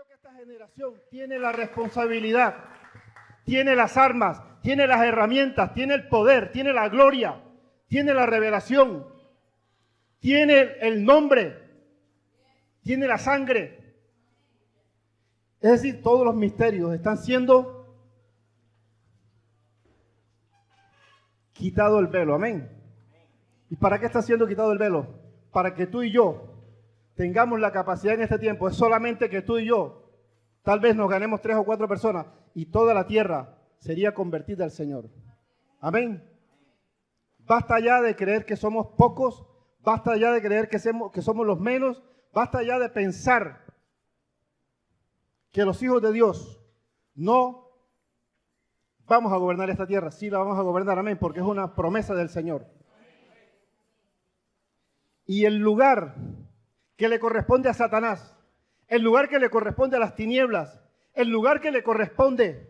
que esta generación tiene la responsabilidad, tiene las armas, tiene las herramientas, tiene el poder, tiene la gloria, tiene la revelación, tiene el nombre, tiene la sangre. Es decir, todos los misterios están siendo quitado el velo. Amén. ¿Y para qué está siendo quitado el velo? Para que tú y yo tengamos la capacidad en este tiempo. Es solamente que tú y yo, tal vez nos ganemos 3 o 4 personas y toda la tierra sería convertida al Señor. Amén. Basta ya de creer que somos pocos, basta ya de creer que somos los menos, basta ya de pensar que los hijos de Dios no vamos a gobernar esta tierra. Sí la vamos a gobernar, amén, porque es una promesa del Señor. Y el lugar que le corresponde a Satanás, el lugar que le corresponde a las tinieblas, el lugar que le corresponde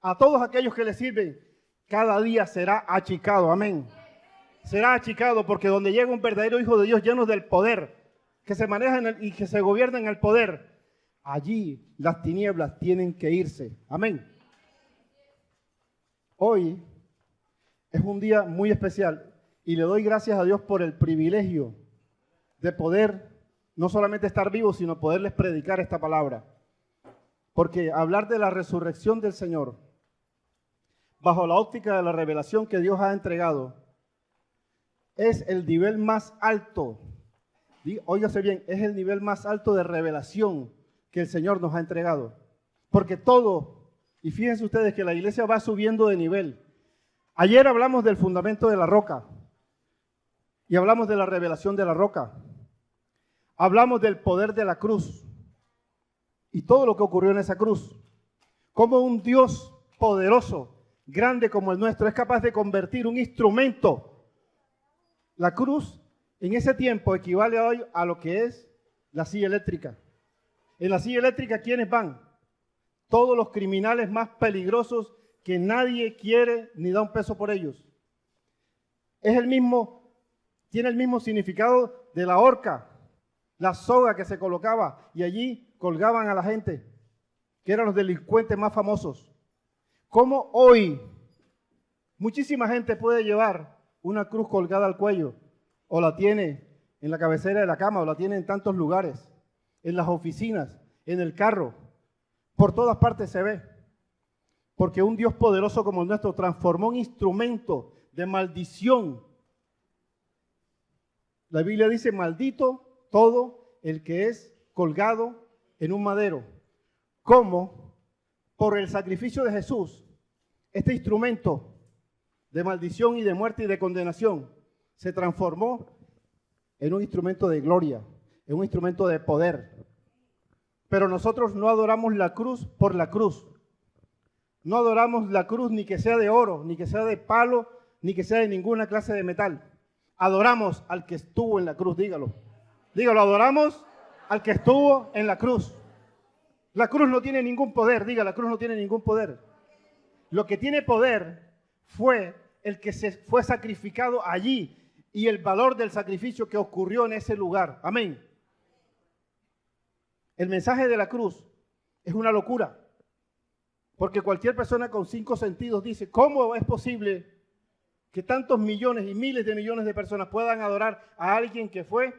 a todos aquellos que le sirven, cada día será achicado, amén. Será achicado, porque donde llega un verdadero hijo de Dios lleno del poder, que se maneja y que se gobierna en el poder, allí las tinieblas tienen que irse, amén. Hoy es un día muy especial y le doy gracias a Dios por el privilegio de poder no solamente estar vivo, sino poderles predicar esta palabra. Porque hablar de la resurrección del Señor, bajo la óptica de la revelación que Dios ha entregado, es el nivel más alto, óigase bien, es el nivel más alto de revelación que el Señor nos ha entregado. Porque todo, y fíjense ustedes que la iglesia va subiendo de nivel. Ayer hablamos del fundamento de la roca y hablamos de la revelación de la roca. Hablamos del poder de la cruz y todo lo que ocurrió en esa cruz. Cómo un Dios poderoso, grande como el nuestro, es capaz de convertir un instrumento. La cruz en ese tiempo equivale hoy a lo que es la silla eléctrica. En la silla eléctrica, ¿quiénes van? Todos los criminales más peligrosos que nadie quiere ni da un peso por ellos. Tiene el mismo significado de la horca, la soga que se colocaba y allí colgaban a la gente, que eran los delincuentes más famosos. ¿Cómo hoy muchísima gente puede llevar una cruz colgada al cuello o la tiene en la cabecera de la cama o la tiene en tantos lugares, en las oficinas, en el carro? Por todas partes se ve. Porque un Dios poderoso como el nuestro transformó un instrumento de maldición. La Biblia dice: maldito todo el que es colgado en un madero. ¿Cómo? Por el sacrificio de Jesús, este instrumento de maldición y de muerte y de condenación se transformó en un instrumento de gloria, en un instrumento de poder. Pero nosotros no adoramos la cruz por la cruz. No adoramos la cruz ni que sea de oro, ni que sea de palo, ni que sea de ninguna clase de metal. Adoramos al que estuvo en la cruz, dígalo. Dígalo, adoramos al que estuvo en la cruz. La cruz no tiene ningún poder, diga, la cruz no tiene ningún poder. Lo que tiene poder fue el que se fue sacrificado allí y el valor del sacrificio que ocurrió en ese lugar. Amén. El mensaje de la cruz es una locura, porque cualquier persona con 5 sentidos dice: ¿cómo es posible que tantos millones y miles de millones de personas puedan adorar a alguien que fue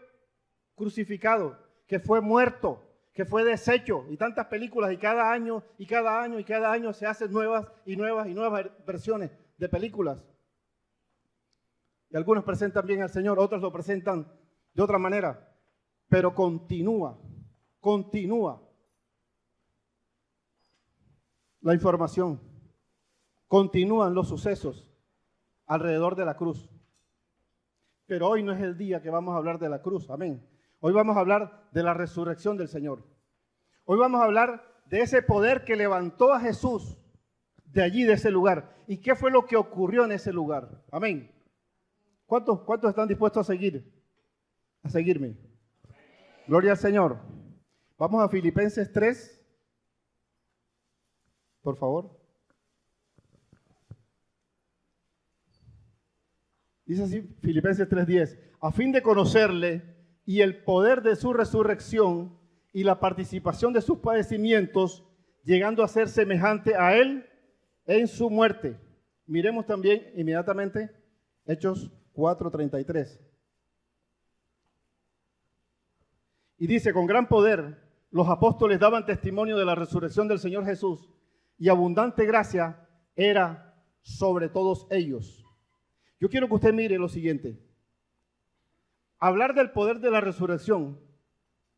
crucificado, que fue muerto, que fue deshecho? Y tantas películas, y cada año se hacen nuevas versiones de películas. Y algunos presentan bien al Señor, otros lo presentan de otra manera, pero continúa la información, continúan los sucesos alrededor de la cruz. Pero hoy no es el día que vamos a hablar de la cruz, amén. Hoy vamos a hablar de la resurrección del Señor. Hoy vamos a hablar de ese poder que levantó a Jesús de allí, de ese lugar. ¿Y qué fue lo que ocurrió en ese lugar? Amén. ¿Cuántos están dispuestos a seguirme? Gloria al Señor. Vamos a Filipenses 3, por favor. Dice así, Filipenses 3:10, a fin de conocerle y el poder de su resurrección y la participación de sus padecimientos, llegando a ser semejante a él en su muerte. Miremos también inmediatamente Hechos 4:33. Y dice, con gran poder los apóstoles daban testimonio de la resurrección del Señor Jesús, y abundante gracia era sobre todos ellos. Yo quiero que usted mire lo siguiente. Hablar del poder de la resurrección,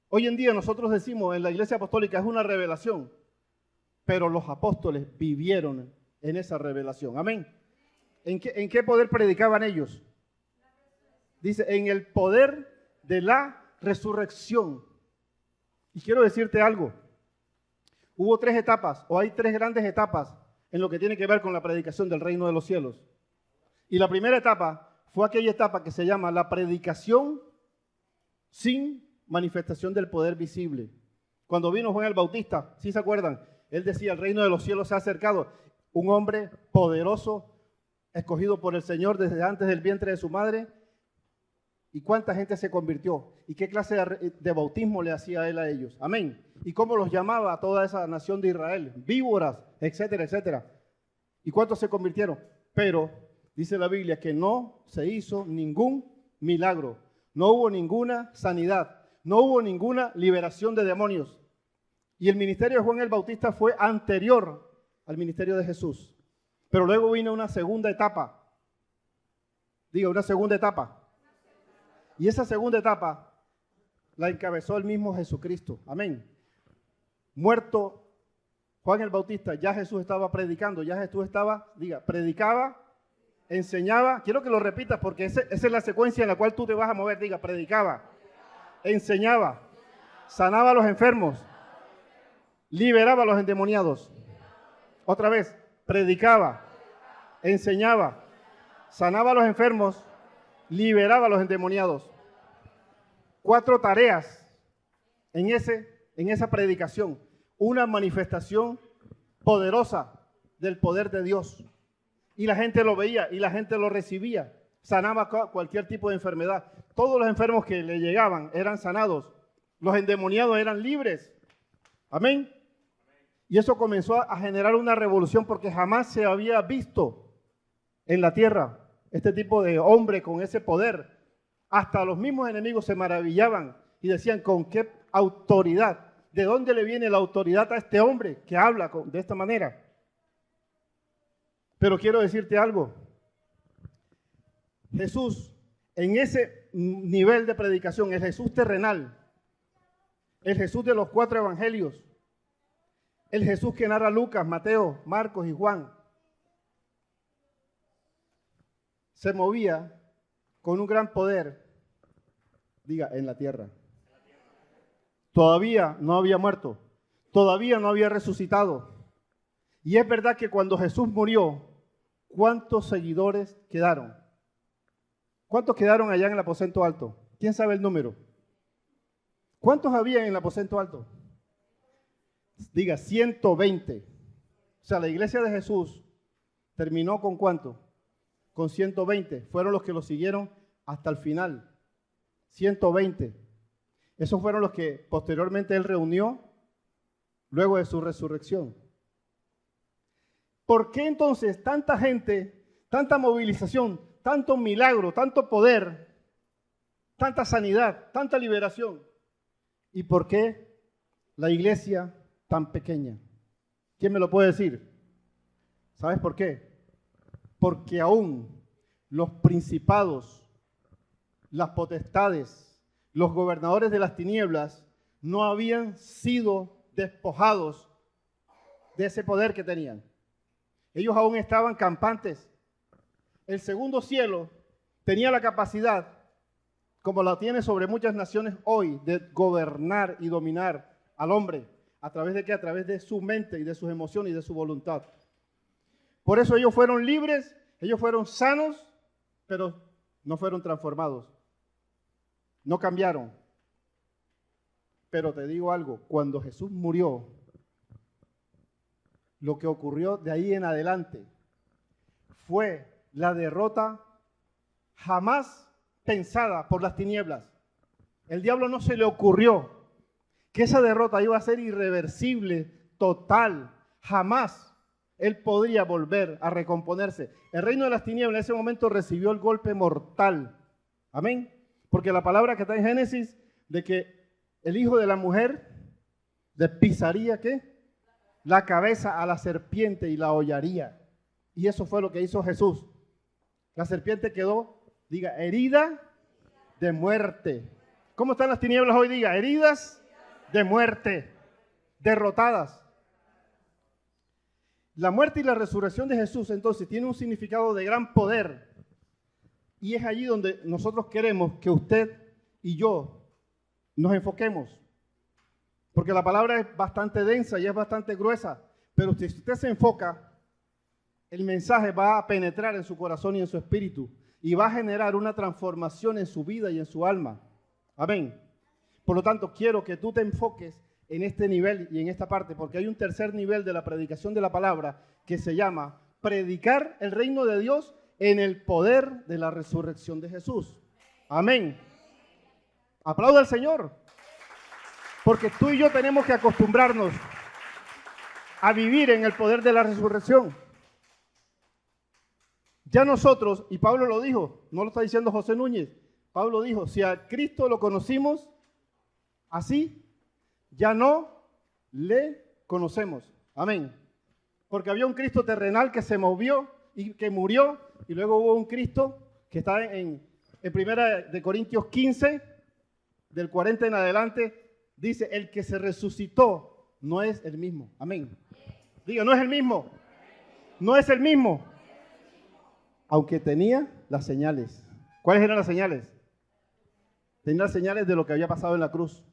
hoy en día nosotros decimos en la Iglesia Apostólica es una revelación, pero los apóstoles vivieron en esa revelación. Amén. ¿En qué poder predicaban ellos? Dice, en el poder de la resurrección. Y quiero decirte algo. Hubo 3 etapas, o hay 3 grandes etapas en lo que tiene que ver con la predicación del reino de los cielos. Y la primera etapa fue aquella etapa que se llama la predicación sin manifestación del poder visible. Cuando vino Juan el Bautista, ¿sí se acuerdan? Él decía, el reino de los cielos se ha acercado. Un hombre poderoso, escogido por el Señor desde antes del vientre de su madre. ¿Y cuánta gente se convirtió? ¿Y qué clase de bautismo le hacía él a ellos? Amén. ¿Y cómo los llamaba a toda esa nación de Israel? Víboras, etcétera, etcétera. ¿Y cuántos se convirtieron? Pero dice la Biblia que no se hizo ningún milagro. No hubo ninguna sanidad. No hubo ninguna liberación de demonios. Y el ministerio de Juan el Bautista fue anterior al ministerio de Jesús. Pero luego vino una segunda etapa. Diga, una segunda etapa. Y esa segunda etapa la encabezó el mismo Jesucristo. Amén. Muerto Juan el Bautista, ya Jesús estaba predicando, ya Jesús estaba, predicaba, enseñaba. Quiero que lo repitas porque esa es la secuencia en la cual tú te vas a mover. Diga, predicaba, enseñaba, sanaba a los enfermos, liberaba a los endemoniados. Otra vez, predicaba, enseñaba, sanaba a los enfermos, liberaba a los endemoniados. 4 tareas en esa predicación. Una manifestación poderosa del poder de Dios. Y la gente lo veía y la gente lo recibía. Sanaba cualquier tipo de enfermedad. Todos los enfermos que le llegaban eran sanados. Los endemoniados eran libres. Amén. Y eso comenzó a generar una revolución porque jamás se había visto en la tierra este tipo de hombre con ese poder. Hasta los mismos enemigos se maravillaban y decían, ¿con qué autoridad? ¿De dónde le viene la autoridad a este hombre que habla de esta manera? Pero quiero decirte algo. Jesús, en ese nivel de predicación, el Jesús terrenal, el Jesús de los 4 evangelios, el Jesús que narra Lucas, Mateo, Marcos y Juan, se movía con un gran poder, en la tierra. Todavía no había muerto, todavía no había resucitado. Y es verdad que cuando Jesús murió, ¿cuántos seguidores quedaron? ¿Cuántos quedaron allá en el aposento alto? ¿Quién sabe el número? ¿Cuántos había en el aposento alto? 120. O sea, la iglesia de Jesús terminó ¿con cuánto? Con 120. Fueron los que lo siguieron hasta el final. 120. Esos fueron los que posteriormente él reunió luego de su resurrección. ¿Por qué entonces tanta gente, tanta movilización, tanto milagro, tanto poder, tanta sanidad, tanta liberación? ¿Y por qué la iglesia tan pequeña? ¿Quién me lo puede decir? ¿Sabes por qué? Porque aún los principados, las potestades, los gobernadores de las tinieblas no habían sido despojados de ese poder que tenían. Ellos aún estaban campantes. El segundo cielo tenía la capacidad, como la tiene sobre muchas naciones hoy, de gobernar y dominar al hombre. ¿A través de qué? A través de su mente y de sus emociones y de su voluntad. Por eso ellos fueron libres, ellos fueron sanos, pero no fueron transformados. No cambiaron. Pero te digo algo, cuando Jesús murió, lo que ocurrió de ahí en adelante fue la derrota jamás pensada por las tinieblas. El diablo no se le ocurrió que esa derrota iba a ser irreversible, total, jamás él podría volver a recomponerse. El reino de las tinieblas en ese momento recibió el golpe mortal. Amén. Porque la palabra que está en Génesis de que el hijo de la mujer le pisaría, ¿qué? La cabeza a la serpiente y la hollaría. Y eso fue lo que hizo Jesús. La serpiente quedó, diga, herida de muerte. ¿Cómo están las tinieblas hoy? Diga, heridas de muerte, derrotadas. La muerte y la resurrección de Jesús entonces tiene un significado de gran poder. Y es allí donde nosotros queremos que usted y yo nos enfoquemos. Porque la palabra es bastante densa y es bastante gruesa. Pero si usted se enfoca, el mensaje va a penetrar en su corazón y en su espíritu. Y va a generar una transformación en su vida y en su alma. Amén. Por lo tanto, quiero que tú te enfoques en este nivel y en esta parte, porque hay un tercer nivel de la predicación de la palabra que se llama predicar el reino de Dios en el poder de la resurrección de Jesús. Amén. Aplauda al Señor, porque tú y yo tenemos que acostumbrarnos a vivir en el poder de la resurrección. Ya nosotros, y Pablo lo dijo, no lo está diciendo José Núñez, Pablo dijo, si a Cristo lo conocimos así, ya no le conocemos. Amén. Porque había un Cristo terrenal que se movió y que murió, y luego hubo un Cristo que está en 1 de Corintios 15, del 40 en adelante, dice, el que se resucitó no es el mismo. Amén. Diga, no es el mismo. No es el mismo. Aunque tenía las señales. ¿Cuáles eran las señales? Tenía las señales de lo que había pasado en la cruz.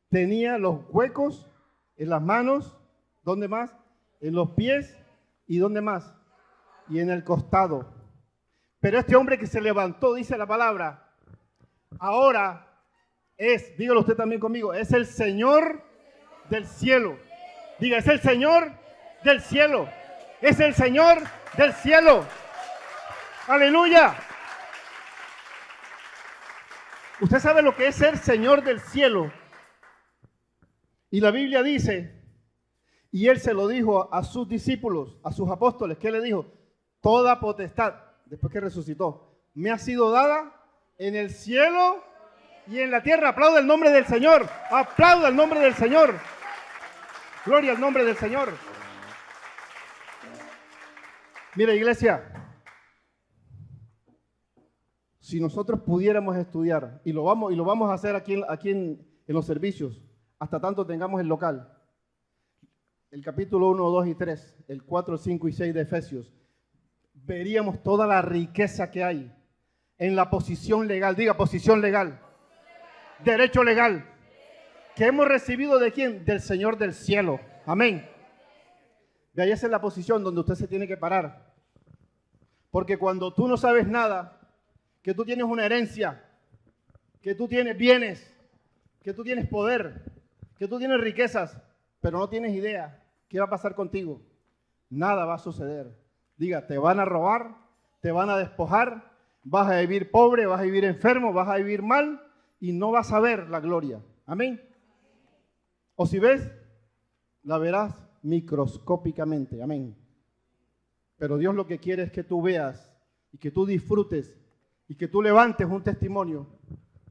Tenía los huecos en las manos, ¿dónde más? En los pies, ¿y dónde más? Y en el costado. Pero este hombre que se levantó, dice la palabra, ahora es, dígalo usted también conmigo, es el Señor del cielo. Diga, es el Señor del cielo. Es el Señor del cielo. Aleluya. Usted sabe lo que es ser Señor del cielo. Y la Biblia dice, y Él se lo dijo a sus discípulos, a sus apóstoles, ¿qué le dijo? Toda potestad, después que resucitó, me ha sido dada en el cielo y en la tierra. Aplauda el nombre del Señor, aplauda el nombre del Señor. Gloria al nombre del Señor. Mira, iglesia, si nosotros pudiéramos estudiar, y lo vamos a hacer aquí en los servicios, hasta tanto tengamos el local, el capítulo 1, 2 y 3, el 4, 5 y 6 de Efesios, veríamos toda la riqueza que hay en la posición legal. Diga, posición legal. Derecho legal. Que hemos recibido ¿de quién? Del Señor del cielo. Amén. De ahí esa es la posición donde usted se tiene que parar. Porque cuando tú no sabes nada, que tú tienes una herencia, que tú tienes bienes, que tú tienes poder, que tú tienes riquezas, pero no tienes idea qué va a pasar contigo, nada va a suceder. Diga, te van a robar, te van a despojar, vas a vivir pobre, vas a vivir enfermo, vas a vivir mal y no vas a ver la gloria. Amén. O si ves, la verás microscópicamente. Amén. Pero Dios lo que quiere es que tú veas y que tú disfrutes y que tú levantes un testimonio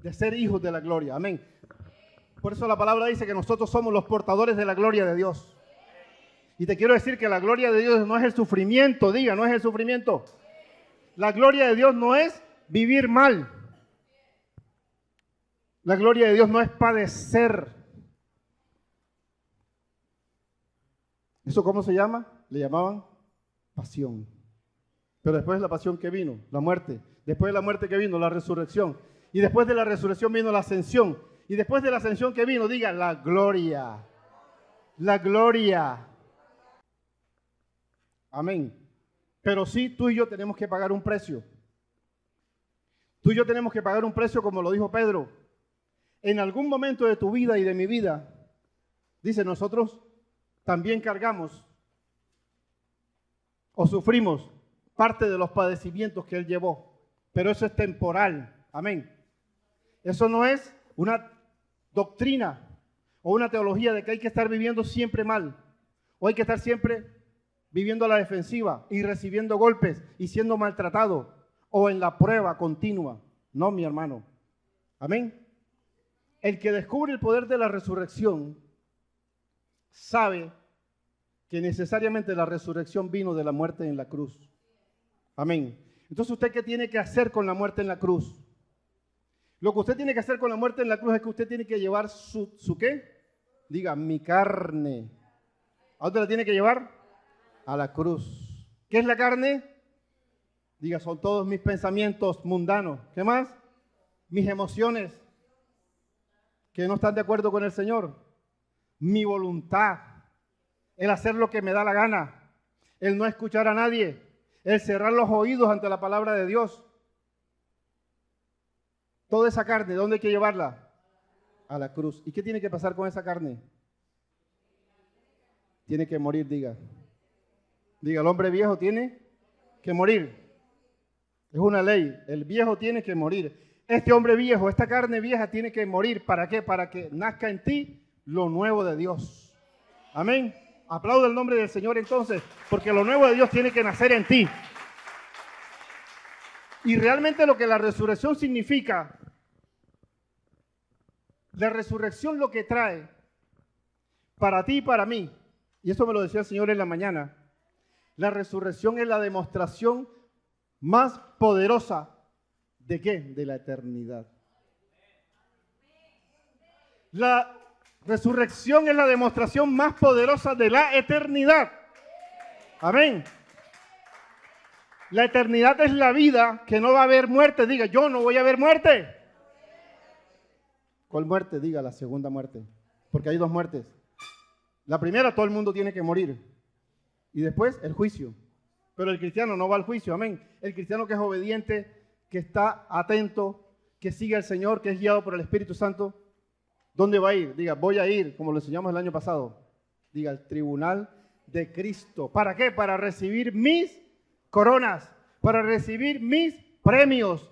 de ser hijos de la gloria. Amén. Por eso la palabra dice que nosotros somos los portadores de la gloria de Dios. Y te quiero decir que la gloria de Dios no es el sufrimiento. Diga, no es el sufrimiento. La gloria de Dios no es vivir mal. La gloria de Dios no es padecer. ¿Eso cómo se llama? Le llamaban pasión. Pero después de la pasión que vino, la muerte. Después de la muerte que vino, la resurrección. Y después de la resurrección vino la ascensión. Y después de la ascensión que vino, diga, la gloria. La gloria. Amén. Pero sí, tú y yo tenemos que pagar un precio. Tú y yo tenemos que pagar un precio, como lo dijo Pedro. En algún momento de tu vida y de mi vida, dice, nosotros también cargamos o sufrimos parte de los padecimientos que Él llevó. Pero eso es temporal. Amén. Eso no es una doctrina o una teología de que hay que estar viviendo siempre mal, o hay que estar siempre viviendo a la defensiva y recibiendo golpes y siendo maltratado, o en la prueba continua. No, mi hermano. Amén. El que descubre el poder de la resurrección sabe que necesariamente la resurrección vino de la muerte en la cruz. Amén. Entonces, ¿usted qué tiene que hacer con la muerte en la cruz? Lo que usted tiene que hacer con la muerte en la cruz es que usted tiene que llevar su ¿qué? Diga, mi carne. ¿A dónde la tiene que llevar? A la cruz. ¿Qué es la carne? Diga, son todos mis pensamientos mundanos. ¿Qué más? Mis emociones que no están de acuerdo con el Señor. Mi voluntad. El hacer lo que me da la gana. El no escuchar a nadie. El cerrar los oídos ante la palabra de Dios. Toda esa carne, ¿dónde hay que llevarla? A la cruz. ¿Y qué tiene que pasar con esa carne? Tiene que morir, diga. Diga, el hombre viejo tiene que morir. Es una ley. El viejo tiene que morir. Este hombre viejo, esta carne vieja tiene que morir. ¿Para qué? Para que nazca en ti lo nuevo de Dios. Amén. Aplauda el nombre del Señor entonces, porque lo nuevo de Dios tiene que nacer en ti. Y realmente lo que la resurrección significa, la resurrección lo que trae para ti y para mí, y esto me lo decía el Señor en la mañana, la resurrección es la demostración más poderosa ¿de qué? De la eternidad. La resurrección es la demostración más poderosa de la eternidad. Amén. La eternidad es la vida que no va a haber muerte. Diga, yo no voy a ver muerte. ¿Cuál muerte? Diga, la segunda muerte. Porque hay dos muertes. La primera, todo el mundo tiene que morir. Y después, el juicio. Pero el cristiano no va al juicio. Amén. El cristiano que es obediente, que está atento, que sigue al Señor, que es guiado por el Espíritu Santo. ¿Dónde va a ir? Diga, voy a ir, como lo enseñamos el año pasado. Diga, al tribunal de Cristo. ¿Para qué? Para recibir mis coronas, para recibir mis premios.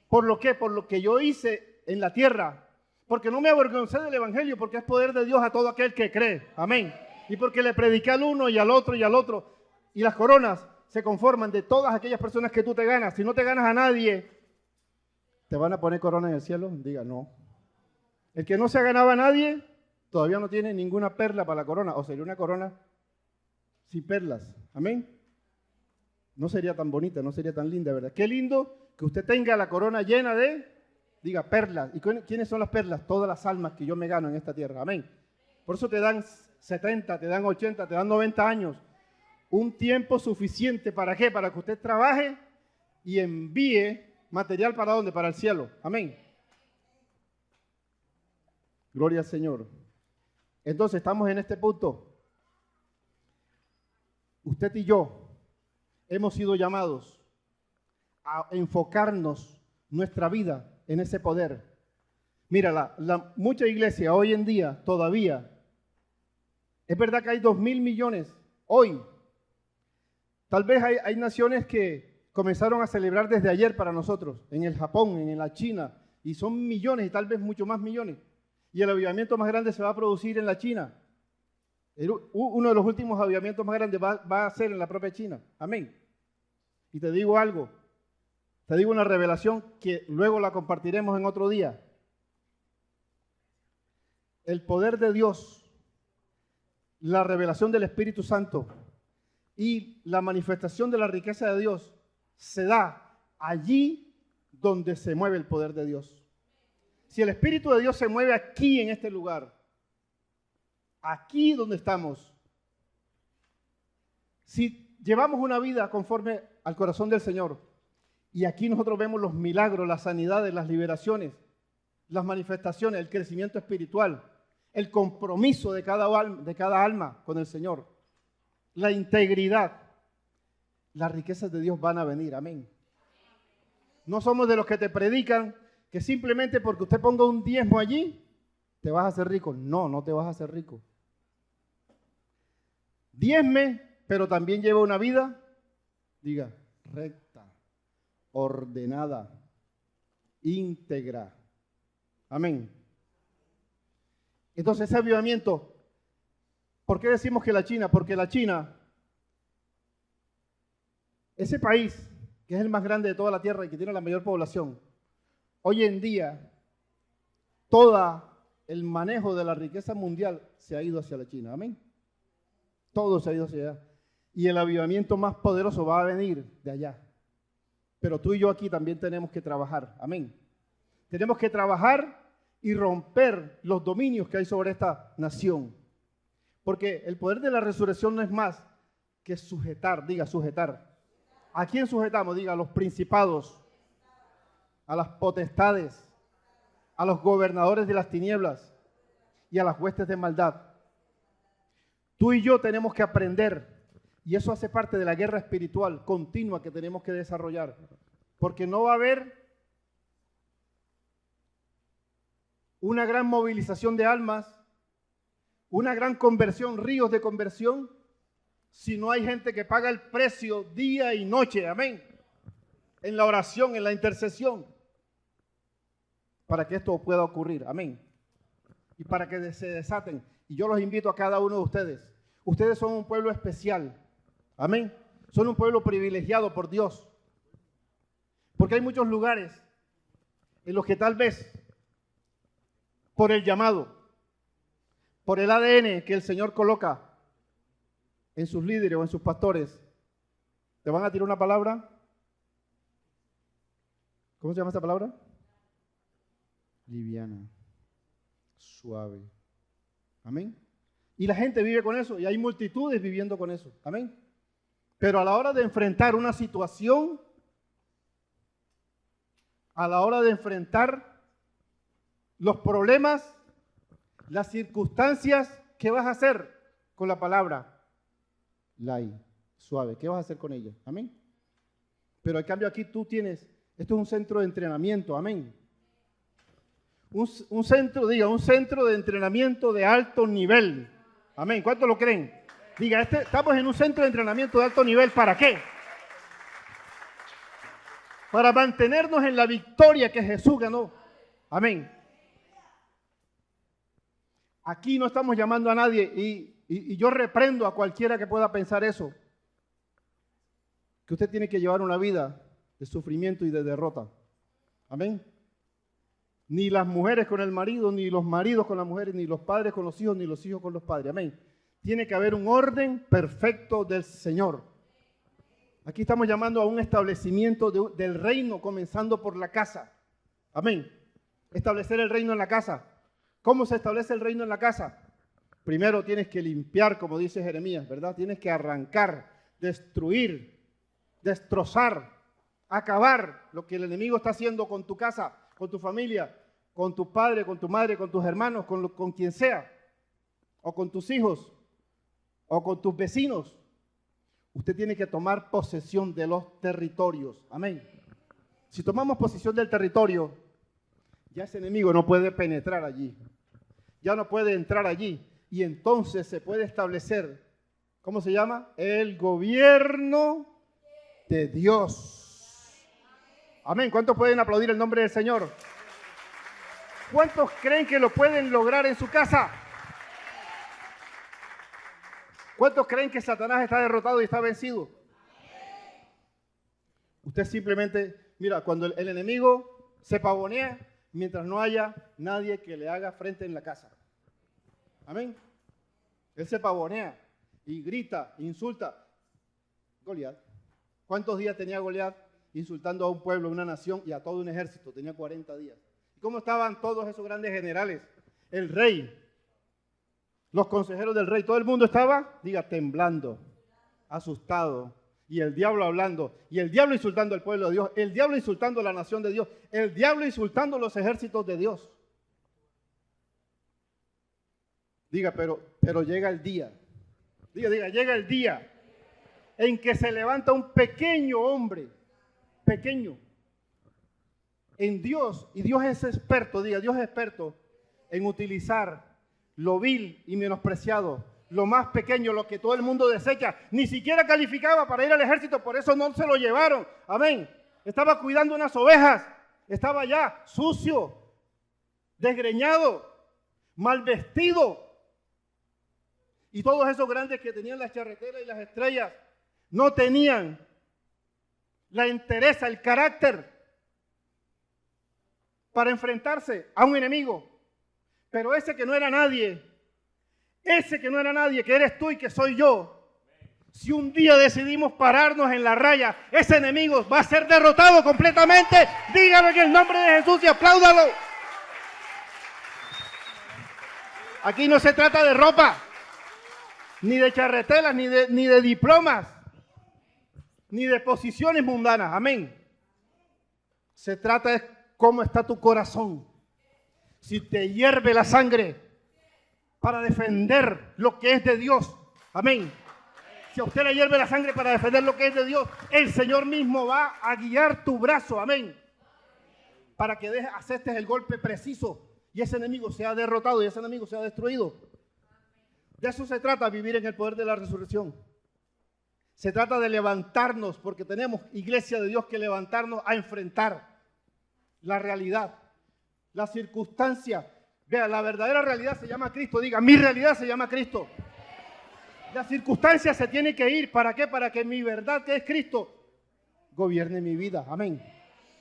¿Por lo qué? Por lo que yo hice en la tierra. Porque no me avergoncé del Evangelio, porque es poder de Dios a todo aquel que cree. Amén. Y porque le prediqué al uno y al otro y al otro. Y las coronas se conforman de todas aquellas personas que tú te ganas. Si no te ganas a nadie, ¿te van a poner corona en el cielo? Diga, no. El que no se ha ganado a nadie, todavía no tiene ninguna perla para la corona. O sería una corona sin perlas. Amén. No sería tan bonita, no sería tan linda, ¿verdad? Qué lindo que usted tenga la corona llena de, diga, perlas. ¿Y quiénes son las perlas? Todas las almas que yo me gano en esta tierra. Amén. Por eso te dan 70, te dan 80, te dan 90 años. Un tiempo suficiente, ¿para qué? Para que usted trabaje y envíe material ¿para dónde? Para el cielo. Amén. Gloria al Señor. Entonces, estamos en este punto. Usted y yo hemos sido llamados a enfocarnos nuestra vida en ese poder. Mira, mucha iglesia hoy en día todavía, es verdad que hay 2.000 millones hoy. Tal vez hay naciones que comenzaron a celebrar desde ayer para nosotros, en el Japón, en la China, y son millones y tal vez mucho más millones. Y el avivamiento más grande se va a producir en la China. Uno de los últimos avivamientos más grandes va a ser en la propia China. Amén. Y te digo algo, te digo una revelación que luego la compartiremos en otro día. El poder de Dios, la revelación del Espíritu Santo y la manifestación de la riqueza de Dios se da allí donde se mueve el poder de Dios. Si el Espíritu de Dios se mueve aquí en este lugar, aquí donde estamos, si llevamos una vida conforme al corazón del Señor, y aquí nosotros vemos los milagros, las sanidades, las liberaciones, las manifestaciones, el crecimiento espiritual, el compromiso de cada alma con el Señor, la integridad, las riquezas de Dios van a venir, amén. No somos de los que te predican que simplemente porque usted ponga un diezmo allí, te vas a hacer rico. No, no te vas a hacer rico. Diezme, pero también lleva una vida, diga, recta, ordenada, íntegra. Amén. Entonces ese avivamiento, ¿por qué decimos que la China? Porque la China, ese país que es el más grande de toda la tierra y que tiene la mayor población, hoy en día todo el manejo de la riqueza mundial se ha ido hacia la China. Amén. Todo se ha ido hacia allá. Y el avivamiento más poderoso va a venir de allá. Pero tú y yo aquí también tenemos que trabajar. Amén. Tenemos que trabajar y romper los dominios que hay sobre esta nación. Porque el poder de la resurrección no es más que sujetar, diga sujetar. ¿A quién sujetamos? Diga a los principados, a las potestades, a los gobernadores de las tinieblas y a las huestes de maldad. Tú y yo tenemos que aprender, y eso hace parte de la guerra espiritual continua que tenemos que desarrollar, porque no va a haber una gran movilización de almas, una gran conversión, ríos de conversión, si no hay gente que paga el precio día y noche, amén, en la oración, en la intercesión, para que esto pueda ocurrir, amén, y para que se desaten. Y yo los invito a cada uno de ustedes. Ustedes son un pueblo especial, amén, son un pueblo privilegiado por Dios, porque hay muchos lugares en los que tal vez por el llamado, por el ADN que el Señor coloca en sus líderes o en sus pastores, ¿te van a tirar una palabra? ¿Cómo se llama esta palabra? Liviana, suave. Amén. Y la gente vive con eso, y hay multitudes viviendo con eso. Amén. Pero a la hora de enfrentar una situación, a la hora de enfrentar los problemas, las circunstancias, ¿qué vas a hacer con la palabra? Light, suave. ¿Qué vas a hacer con ella? Amén. Pero al cambio aquí tú tienes, esto es un centro de entrenamiento. Amén. Un centro, diga, un centro de entrenamiento de alto nivel. Amén. ¿Cuántos lo creen? Diga, estamos en un centro de entrenamiento de alto nivel. ¿Para qué? Para mantenernos en la victoria que Jesús ganó. Amén. Aquí no estamos llamando a nadie y yo reprendo a cualquiera que pueda pensar eso. Que usted tiene que llevar una vida de sufrimiento y de derrota. Amén. Ni las mujeres con el marido, ni los maridos con las mujeres, ni los padres con los hijos, ni los hijos con los padres. Amén. Tiene que haber un orden perfecto del Señor. Aquí estamos llamando a un establecimiento del reino, comenzando por la casa. Amén. Establecer el reino en la casa. ¿Cómo se establece el reino en la casa? Primero tienes que limpiar, como dice Jeremías, ¿verdad? Tienes que arrancar, destruir, destrozar, acabar lo que el enemigo está haciendo con tu casa, con tu familia, con tu padre, con tu madre, con tus hermanos, con quien sea, o con tus hijos, o con tus vecinos. Usted tiene que tomar posesión de los territorios. Amén. Si tomamos posesión del territorio, ya ese enemigo no puede penetrar allí. Ya no puede entrar allí. Y entonces se puede establecer, ¿cómo se llama? El gobierno de Dios. Amén. ¿Cuántos pueden aplaudir el nombre del Señor? ¿Cuántos creen que lo pueden lograr en su casa? ¿Cuántos creen que Satanás está derrotado y está vencido? Usted simplemente, mira, cuando el enemigo se pavonea, mientras no haya nadie que le haga frente en la casa. Amén. Él se pavonea y grita, insulta. Goliat. ¿Cuántos días tenía Goliat insultando a un pueblo, a una nación y a todo un ejército? Tenía 40 días. ¿Y cómo estaban todos esos grandes generales? El rey, los consejeros del rey, todo el mundo estaba, diga, temblando, asustado. Y el diablo hablando, y el diablo insultando al pueblo de Dios, el diablo insultando a la nación de Dios, el diablo insultando a los ejércitos de Dios. Diga, pero llega el día, diga, llega el día en que se levanta un pequeño hombre, pequeño, en Dios, y Dios es experto, diga, Dios es experto en utilizar lo vil y menospreciado, lo más pequeño, lo que todo el mundo desecha, ni siquiera calificaba para ir al ejército, por eso no se lo llevaron, amén. Estaba cuidando unas ovejas, estaba ya sucio, desgreñado, mal vestido. Y todos esos grandes que tenían las charreteras y las estrellas no tenían la entereza, el carácter para enfrentarse a un enemigo. Pero ese que no era nadie, que eres tú y que soy yo, si un día decidimos pararnos en la raya, ese enemigo va a ser derrotado completamente. Dígame en el nombre de Jesús y apláudalo. Aquí no se trata de ropa, ni de charretelas, ni de diplomas, ni de posiciones mundanas. Amén. Se trata de cómo está tu corazón. Si te hierve la sangre para defender lo que es de Dios. Amén. Si a usted le hierve la sangre para defender lo que es de Dios, el Señor mismo va a guiar tu brazo. Amén. Para que aceptes el golpe preciso y ese enemigo sea derrotado y ese enemigo sea destruido. De eso se trata, vivir en el poder de la resurrección. Se trata de levantarnos, porque tenemos, iglesia de Dios, que levantarnos a enfrentar la realidad, la circunstancia. Vea, la verdadera realidad se llama Cristo. Diga, mi realidad se llama Cristo. La circunstancia se tiene que ir. ¿Para qué? Para que mi verdad, que es Cristo, gobierne mi vida. Amén.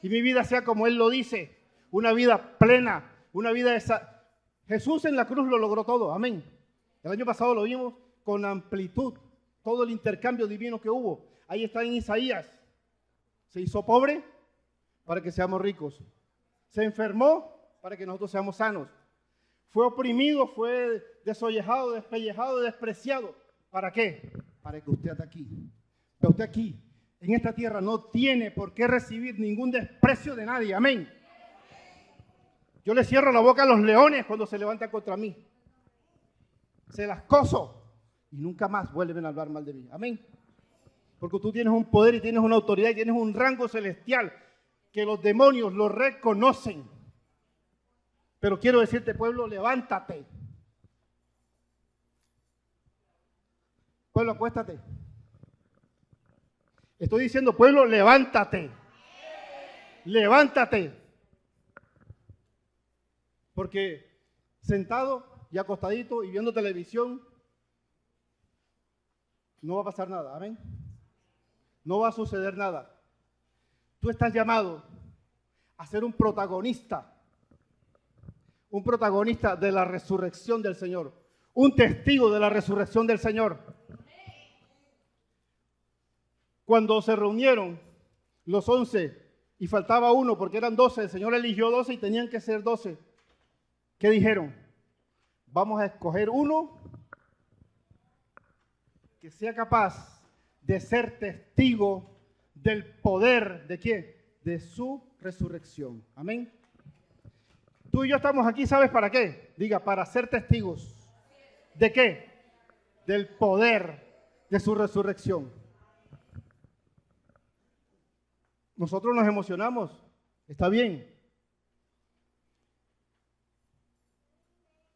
Y mi vida sea como Él lo dice. Una vida plena, una vida esa. Jesús en la cruz lo logró todo. Amén. El año pasado lo vimos con amplitud. Todo el intercambio divino que hubo. Ahí está en Isaías. Se hizo pobre para que seamos ricos. Se enfermó para que nosotros seamos sanos. Fue oprimido, fue desollejado, despellejado, despreciado. ¿Para qué? Para que usted esté aquí. Pero usted aquí, en esta tierra, no tiene por qué recibir ningún desprecio de nadie. Amén. Yo le cierro la boca a los leones cuando se levantan contra mí. Se las coso y nunca más vuelven a hablar mal de mí. Amén. Porque tú tienes un poder y tienes una autoridad y tienes un rango celestial que los demonios lo reconocen. Pero quiero decirte, pueblo, levántate. Pueblo, acuéstate. Estoy diciendo, pueblo, levántate. Levántate. Porque sentado y acostadito y viendo televisión, no va a pasar nada. Amén. No va a suceder nada. Tú estás llamado a ser un protagonista de la resurrección del Señor, un testigo de la resurrección del Señor. Cuando se reunieron los 11 y faltaba uno porque eran 12, el Señor eligió 12 y tenían que ser 12. ¿Qué dijeron? Vamos a escoger uno que sea capaz de ser testigo del poder, ¿de quién? De su resurrección. Amén. Tú y yo estamos aquí, ¿sabes para qué? Diga, para ser testigos. ¿De qué? Del poder de su resurrección. Nosotros nos emocionamos, está bien,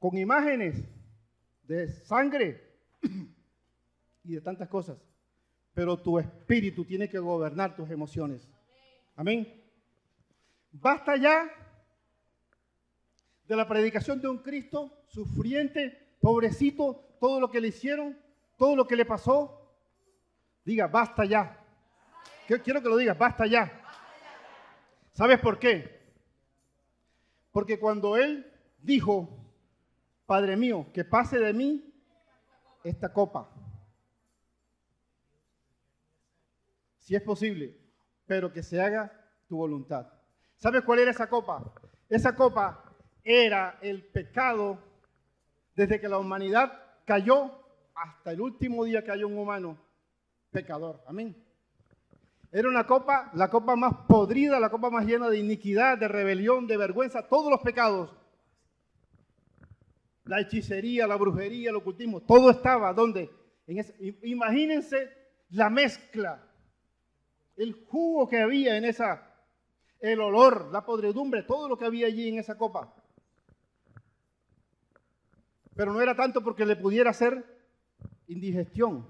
con imágenes de sangre y de tantas cosas, pero tu espíritu tiene que gobernar tus emociones. Amén. Basta ya de la predicación de un Cristo sufriente, pobrecito, todo lo que le hicieron, todo lo que le pasó. Diga, basta ya. Quiero que lo digas, basta ya. ¿Sabes por qué? Porque cuando Él dijo, Padre mío, que pase de mí esta copa, si es posible, pero que se haga tu voluntad. ¿Sabes cuál era esa copa? Esa copa era el pecado desde que la humanidad cayó hasta el último día que haya un humano pecador. Amén. Era una copa, la copa más podrida, la copa más llena de iniquidad, de rebelión, de vergüenza, todos los pecados. La hechicería, la brujería, el ocultismo, todo estaba, ¿dónde? Imagínense la mezcla, el jugo que había en esa, el olor, la podredumbre, todo lo que había allí en esa copa. Pero no era tanto porque le pudiera hacer indigestión,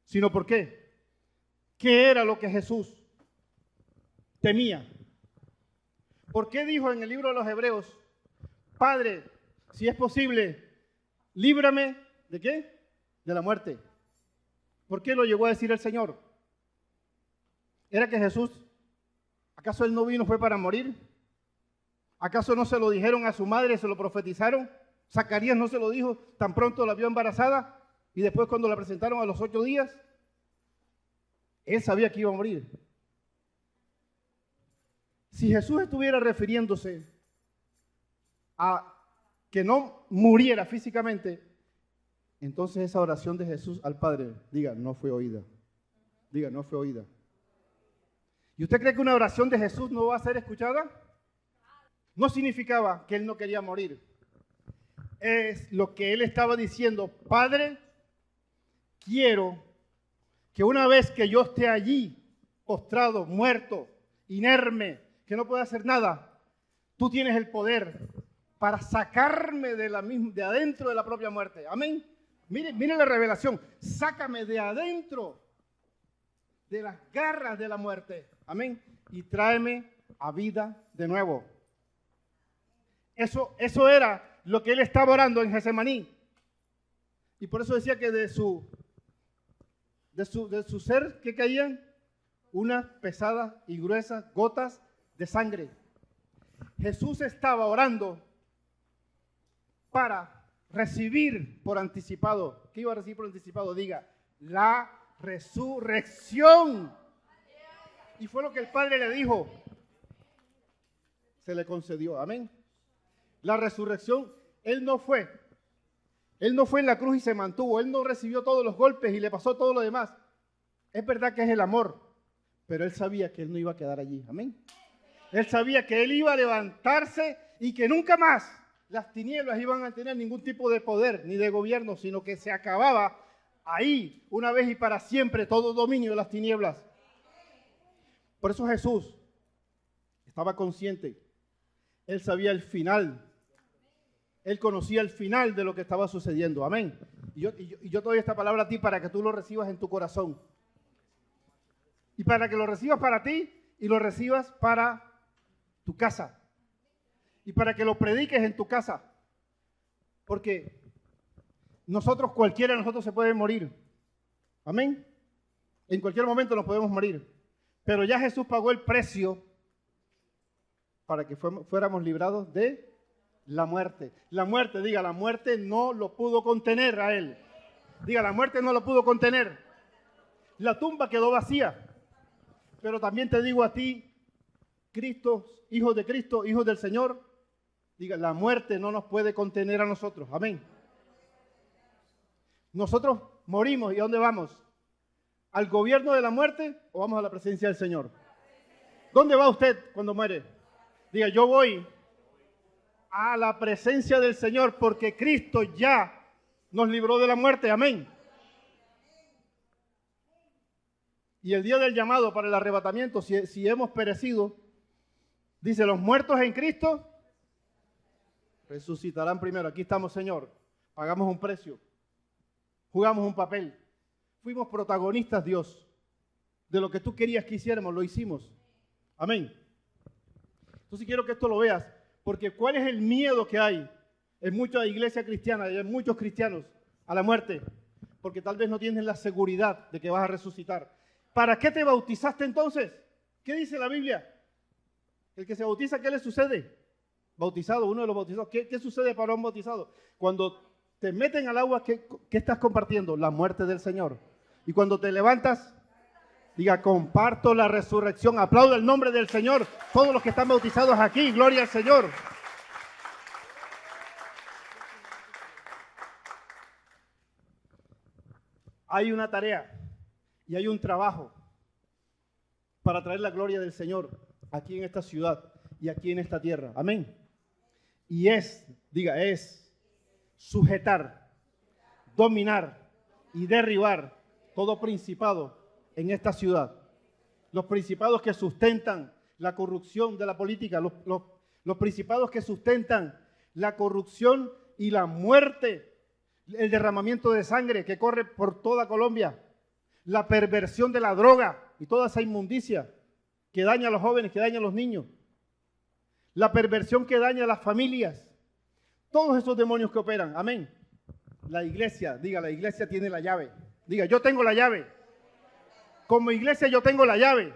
sino ¿por qué? ¿Qué era lo que Jesús temía? ¿Por qué dijo en el libro de los Hebreos, Padre, si es posible, líbrame ¿de qué? De la muerte. ¿Por qué lo llegó a decir el Señor? ¿Era que Jesús, acaso Él no vino fue para morir? ¿Acaso no se lo dijeron a su madre, se lo profetizaron? ¿Zacarías no se lo dijo tan pronto la vio embarazada? Y después cuando la presentaron a los 8 días, Él sabía que iba a morir. Si Jesús estuviera refiriéndose a que no muriera físicamente, entonces esa oración de Jesús al Padre, diga, no fue oída. Diga, no fue oída. ¿Y usted cree que una oración de Jesús no va a ser escuchada? No significaba que Él no quería morir. Es lo que Él estaba diciendo, Padre, quiero que una vez que yo esté allí, postrado, muerto, inerme, que no pueda hacer nada, tú tienes el poder para sacarme de adentro de la propia muerte. Amén. Mire la revelación. Sácame de adentro de las garras de la muerte. Amén. Y tráeme a vida de nuevo. Eso era lo que Él estaba orando en Getsemaní. Y por eso decía que de su ser, ¿qué caían? Unas pesadas y gruesas gotas de sangre. Jesús estaba orando para recibir por anticipado. ¿Qué iba a recibir por anticipado? Diga, la resurrección. Y fue lo que el Padre le dijo. Se le concedió. Amén. La resurrección, Él no fue en la cruz y se mantuvo. Él no recibió todos los golpes y le pasó todo lo demás. Es verdad que es el amor, pero Él sabía que Él no iba a quedar allí. Amén. Él sabía que Él iba a levantarse y que nunca más las tinieblas iban a tener ningún tipo de poder ni de gobierno, sino que se acababa ahí, una vez y para siempre, todo dominio de las tinieblas. Por eso Jesús estaba consciente. Él sabía el final. Él conocía el final de lo que estaba sucediendo. Amén. Y yo te doy esta palabra a ti para que tú lo recibas en tu corazón. Y para que lo recibas para ti y lo recibas para tu casa. Y para que lo prediques en tu casa. Porque cualquiera de nosotros se puede morir. Amén. En cualquier momento nos podemos morir. Pero ya Jesús pagó el precio para que fuéramos librados de la muerte. La muerte, diga, la muerte no lo pudo contener a Él. Diga, la muerte no lo pudo contener. La tumba quedó vacía. Pero también te digo a ti, Cristo, hijos de Cristo, hijos del Señor, diga, la muerte no nos puede contener a nosotros. Amén. Nosotros morimos, ¿y a dónde vamos? ¿Al gobierno de la muerte o vamos a la presencia del Señor? ¿Dónde va usted cuando muere? Diga, yo voy a la presencia del Señor porque Cristo ya nos libró de la muerte. Amén. Y el día del llamado para el arrebatamiento, si hemos perecido, dice, los muertos en Cristo resucitarán primero. Aquí estamos, Señor. Pagamos un precio. Jugamos un papel. Fuimos protagonistas, Dios. De lo que tú querías que hiciéramos, lo hicimos. Amén. Entonces quiero que esto lo veas. Porque ¿cuál es el miedo que hay en muchas iglesias cristianas y en muchos cristianos a la muerte? Porque tal vez no tienes la seguridad de que vas a resucitar. ¿Para qué te bautizaste entonces? ¿Qué dice la Biblia? El que se bautiza, ¿qué le sucede? Bautizado, uno de los bautizados. ¿Qué sucede para un bautizado? Cuando te meten al agua, ¿qué estás compartiendo? La muerte del Señor. Y cuando te levantas, diga, comparto la resurrección. Aplauda el nombre del Señor. Todos los que están bautizados aquí, gloria al Señor. Hay una tarea y hay un trabajo para traer la gloria del Señor aquí en esta ciudad y aquí en esta tierra. Amén. Y es sujetar, dominar y derribar todo principado en esta ciudad. Los principados que sustentan la corrupción de la política, los principados que sustentan la corrupción y la muerte, el derramamiento de sangre que corre por toda Colombia, la perversión de la droga y toda esa inmundicia que daña a los jóvenes, que daña a los niños, la perversión que daña a las familias. todos estos demonios que operan. Amén. La iglesia, diga, la iglesia tiene la llave. Diga, yo tengo la llave. Como iglesia yo tengo la llave.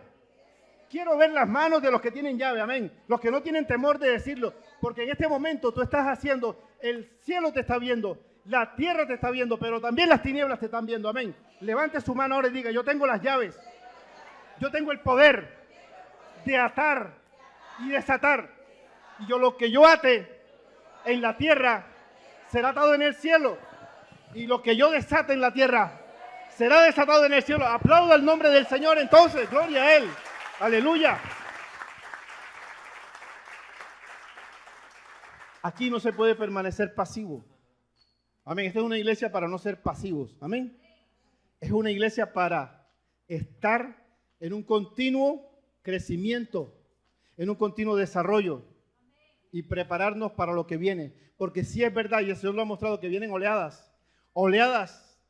Quiero ver las manos de los que tienen llave, amén. Los que no tienen temor de decirlo, porque en este momento tú estás haciendo, el cielo te está viendo, la tierra te está viendo, pero también las tinieblas te están viendo, amén. Levante su mano ahora y diga, yo tengo las llaves. Yo tengo el poder de atar y desatar. Y yo lo que yo ate en la tierra será atado en el cielo. Y lo que yo desate en la tierra será desatado en el cielo. Aplauda el nombre del Señor entonces. Gloria a Él. Aleluya. Aquí no se puede permanecer pasivo. Amén. Esta es una iglesia para no ser pasivos. Amén. Es una iglesia para estar en un continuo crecimiento, en un continuo desarrollo y prepararnos para lo que viene. Porque sí es verdad, y el Señor lo ha mostrado, que vienen oleadas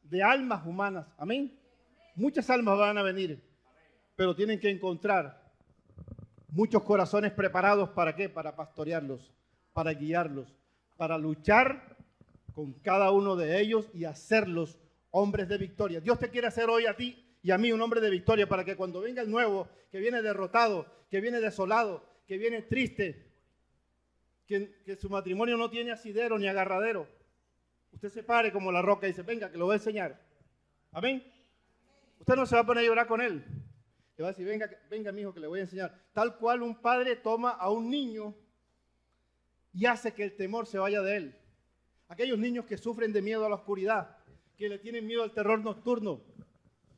de almas humanas. Amén. Muchas almas van a venir, pero tienen que encontrar muchos corazones preparados. ¿Para qué? Para pastorearlos, para guiarlos, para luchar con cada uno de ellos y hacerlos hombres de victoria. Dios te quiere hacer hoy a ti y a mí un hombre de victoria, para que cuando venga el nuevo, que viene derrotado, que viene desolado, que viene triste, que su matrimonio no tiene asidero ni agarradero, usted se pare como la roca y dice, venga, que lo voy a enseñar. Amén. Usted no se va a poner a llorar con él. Le va a decir, venga, mi hijo, que le voy a enseñar. Tal cual un padre toma a un niño y hace que el temor se vaya de él. Aquellos niños que sufren de miedo a la oscuridad, que le tienen miedo al terror nocturno.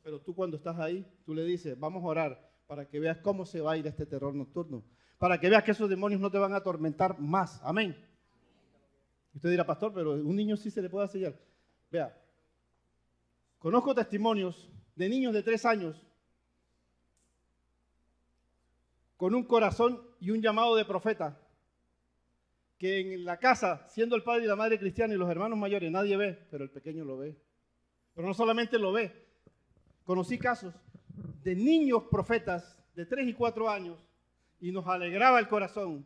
Pero tú cuando estás ahí, tú le dices, vamos a orar para que veas cómo se va a ir este terror nocturno. Para que veas que esos demonios no te van a atormentar más. Amén. Usted dirá, pastor, pero a un niño sí se le puede enseñar. Vea, conozco testimonios de niños de 3 años con un corazón y un llamado de profeta, que en la casa, siendo el padre y la madre cristiana y los hermanos mayores, nadie ve, pero el pequeño lo ve. Pero no solamente lo ve. Conocí casos de niños profetas de 3 y 4 años y nos alegraba el corazón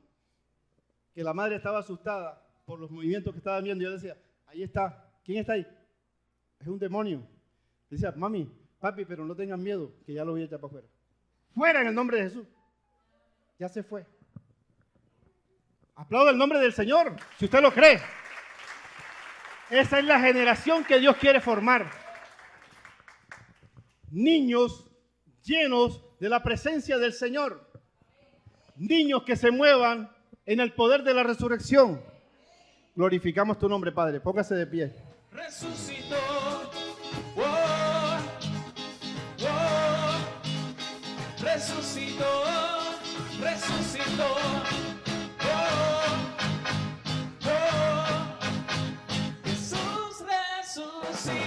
que la madre estaba asustada por los movimientos que estaban viendo. Yo decía, ahí está. ¿Quién está ahí? Es un demonio. Decía, mami, papi, pero no tengan miedo, que ya lo voy a echar para afuera. Fuera en el nombre de Jesús. Ya se fue. Aplauda el nombre del Señor, si usted lo cree. Esa es la generación que Dios quiere formar. Niños llenos de la presencia del Señor. Niños que se muevan en el poder de la resurrección. Glorificamos tu nombre, Padre. Póngase de pie. Resucitó. Oh, oh. Resucitó. Resucitó. Oh, oh. Jesús resucitó.